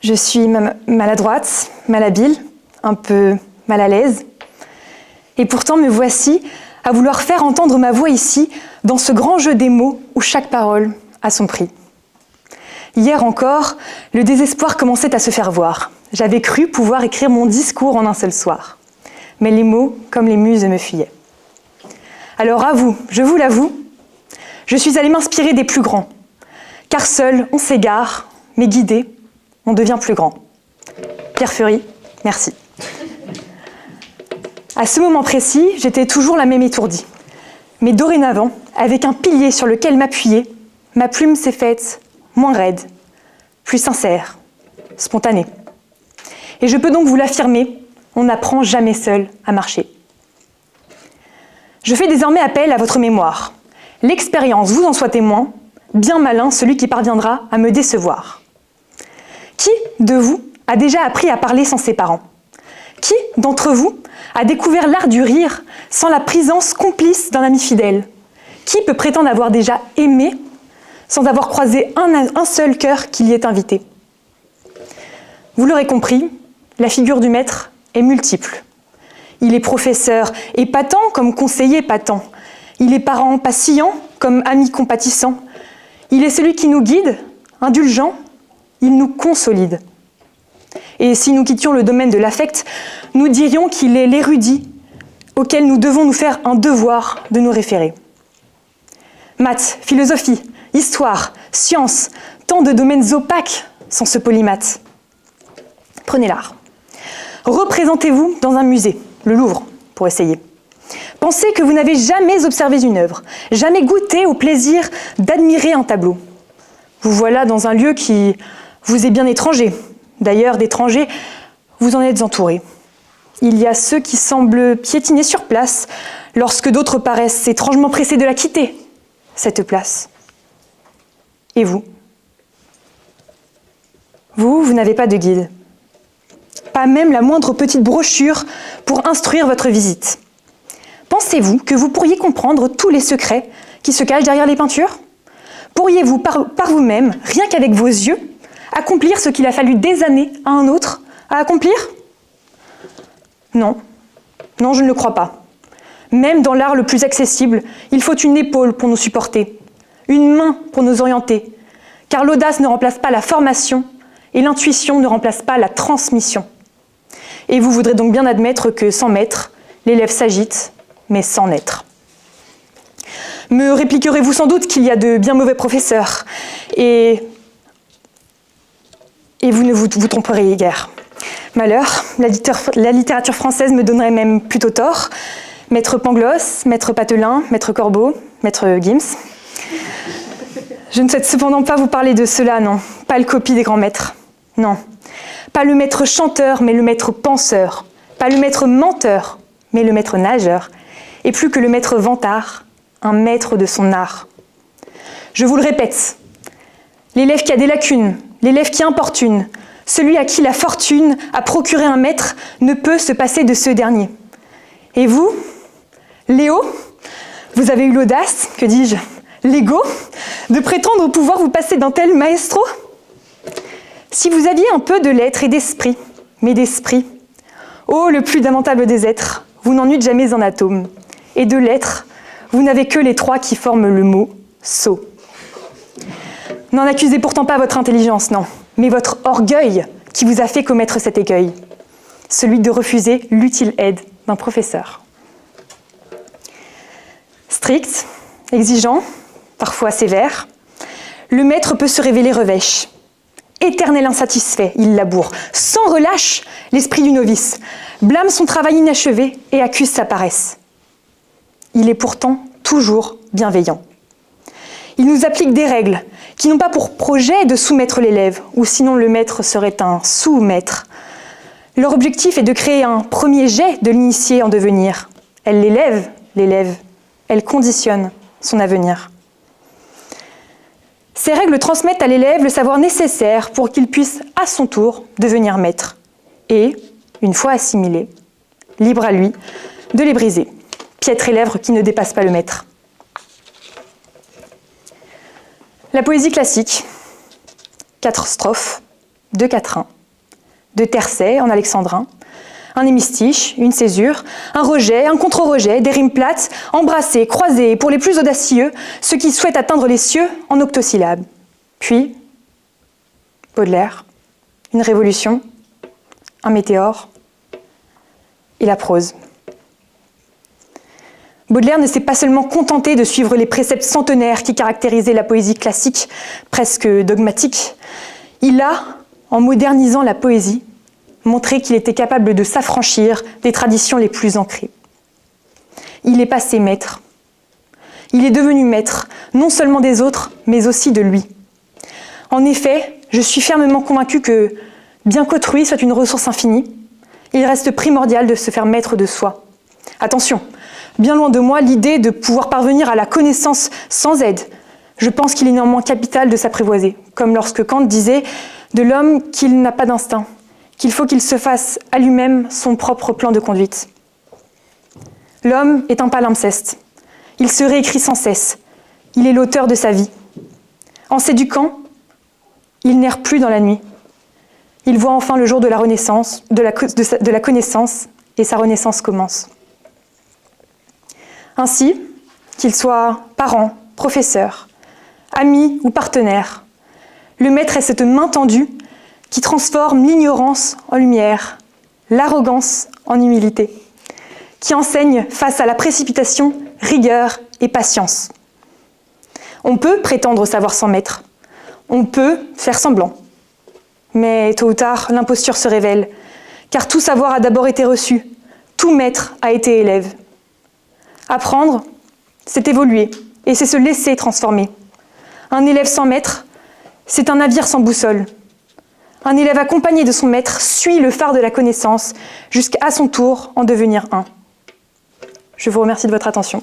Je suis maladroite, malhabile, un peu mal à l'aise. Et pourtant me voici à vouloir faire entendre ma voix ici, dans ce grand jeu des mots où chaque parole a son prix. Hier encore, le désespoir commençait à se faire voir. J'avais cru pouvoir écrire mon discours en un seul soir. Mais les mots, comme les muses, me fuyaient. Alors à vous, je vous l'avoue, je suis allée m'inspirer des plus grands. Car seul, on s'égare, mais guidé, on devient plus grand. Pierre Feury, merci. À ce moment précis, j'étais toujours la même étourdie. Mais dorénavant, avec un pilier sur lequel m'appuyer, ma plume s'est faite moins raide, plus sincère, spontanée. Et je peux donc vous l'affirmer, on n'apprend jamais seul à marcher. Je fais désormais appel à votre mémoire. L'expérience vous en soit témoin, bien malin celui qui parviendra à me décevoir. Qui de vous a déjà appris à parler sans ses parents? Qui d'entre vous a découvert l'art du rire sans la présence complice d'un ami fidèle? Qui peut prétendre avoir déjà aimé sans avoir croisé un seul cœur qui l'y est invité? Vous l'aurez compris, la figure du maître est multiple. Il est professeur épatant comme conseiller épatant. Il est parent passillant comme ami compatissant. Il est celui qui nous guide, indulgent, il nous consolide. Et si nous quittions le domaine de l'affect, nous dirions qu'il est l'érudit auquel nous devons nous faire un devoir de nous référer. Maths, philosophie, histoire, sciences, tant de domaines opaques sans ce polymathe. Prenez l'art. Représentez-vous dans un musée, le Louvre, pour essayer. Pensez que vous n'avez jamais observé une œuvre, jamais goûté au plaisir d'admirer un tableau. Vous voilà dans un lieu qui vous est bien étranger. D'ailleurs, d'étrangers, vous en êtes entourés. Il y a ceux qui semblent piétiner sur place, lorsque d'autres paraissent étrangement pressés de la quitter, cette place. Et vous? Vous n'avez pas de guide. Pas même la moindre petite brochure pour instruire votre visite. Pensez-vous que vous pourriez comprendre tous les secrets qui se cachent derrière les peintures? Pourriez-vous, par vous-même, rien qu'avec vos yeux, accomplir ce qu'il a fallu des années à un autre à accomplir? Non. Non, je ne le crois pas. Même dans l'art le plus accessible, il faut une épaule pour nous supporter, une main pour nous orienter, car l'audace ne remplace pas la formation et l'intuition ne remplace pas la transmission. Et vous voudrez donc bien admettre que sans maître, l'élève s'agite, mais sans naître. Me répliquerez-vous sans doute qu'il y a de bien mauvais professeurs, et vous ne vous tromperiez guère. Malheur, la littérature française me donnerait même plutôt tort. Maître Pangloss, Maître Patelin, Maître Corbeau, Maître Gims. Je ne souhaite cependant pas vous parler de cela, non. Pas le copie des grands maîtres. Non. Pas le maître chanteur, mais le maître penseur. Pas le maître menteur, mais le maître nageur. Et plus que le maître vantard, un maître de son art. Je vous le répète, l'élève qui a des lacunes, l'élève qui importune, celui à qui la fortune a procuré un maître ne peut se passer de ce dernier. Et vous, Léo, vous avez eu l'audace, que dis-je, l'ego, de prétendre pouvoir vous passer d'un tel maestro? Si vous aviez un peu de lettres et d'esprit, mais d'esprit, ô le plus lamentable des êtres, vous n'en eûtes jamais un atome. Et de lettres, vous n'avez que les trois qui forment le mot « sot ». N'en accusez pourtant pas votre intelligence, non, mais votre orgueil qui vous a fait commettre cet écueil, celui de refuser l'utile aide d'un professeur. Strict, exigeant, parfois sévère, le maître peut se révéler revêche. Éternel insatisfait, il laboure, sans relâche l'esprit du novice, blâme son travail inachevé et accuse sa paresse. Il est pourtant toujours bienveillant. Il nous applique des règles qui n'ont pas pour projet de soumettre l'élève, ou sinon le maître serait un sous-maître. Leur objectif est de créer un premier jet de l'initié en devenir. Elle l'élève, elle conditionne son avenir. Ces règles transmettent à l'élève le savoir nécessaire pour qu'il puisse, à son tour, devenir maître. Et, une fois assimilé, libre à lui de les briser. Piètre élève qui ne dépasse pas le maître. La poésie classique, 4 strophes, 2 quatrains, de tercet en alexandrin, un hémistiche, une césure, un rejet, un contre-rejet, des rimes plates, embrassées, croisées, et pour les plus audacieux, ceux qui souhaitent atteindre les cieux en octosyllabes. Puis, Baudelaire, une révolution, un météore, et la prose. Baudelaire ne s'est pas seulement contenté de suivre les préceptes centenaires qui caractérisaient la poésie classique, presque dogmatique. Il a, en modernisant la poésie, montré qu'il était capable de s'affranchir des traditions les plus ancrées. Il est passé maître. Il est devenu maître, non seulement des autres, mais aussi de lui. En effet, je suis fermement convaincue que, bien qu'autrui soit une ressource infinie, il reste primordial de se faire maître de soi. Attention, bien loin de moi l'idée de pouvoir parvenir à la connaissance sans aide. Je pense qu'il est néanmoins capital de s'apprivoiser, comme lorsque Kant disait de l'homme qu'il n'a pas d'instinct, qu'il faut qu'il se fasse à lui-même son propre plan de conduite. L'homme est un palimpseste. Il se réécrit sans cesse. Il est l'auteur de sa vie. En s'éduquant, il n'erre plus dans la nuit. Il voit enfin le jour de la renaissance, de la connaissance, et sa renaissance commence. Ainsi, qu'il soit parent, professeur, ami ou partenaire, le maître est cette main tendue qui transforme l'ignorance en lumière, l'arrogance en humilité, qui enseigne face à la précipitation, rigueur et patience. On peut prétendre savoir sans maître, on peut faire semblant, mais tôt ou tard, l'imposture se révèle, car tout savoir a d'abord été reçu, tout maître a été élève. Apprendre, c'est évoluer, et c'est se laisser transformer. Un élève sans maître, c'est un navire sans boussole. Un élève accompagné de son maître suit le phare de la connaissance jusqu'à son tour en devenir un. Je vous remercie de votre attention.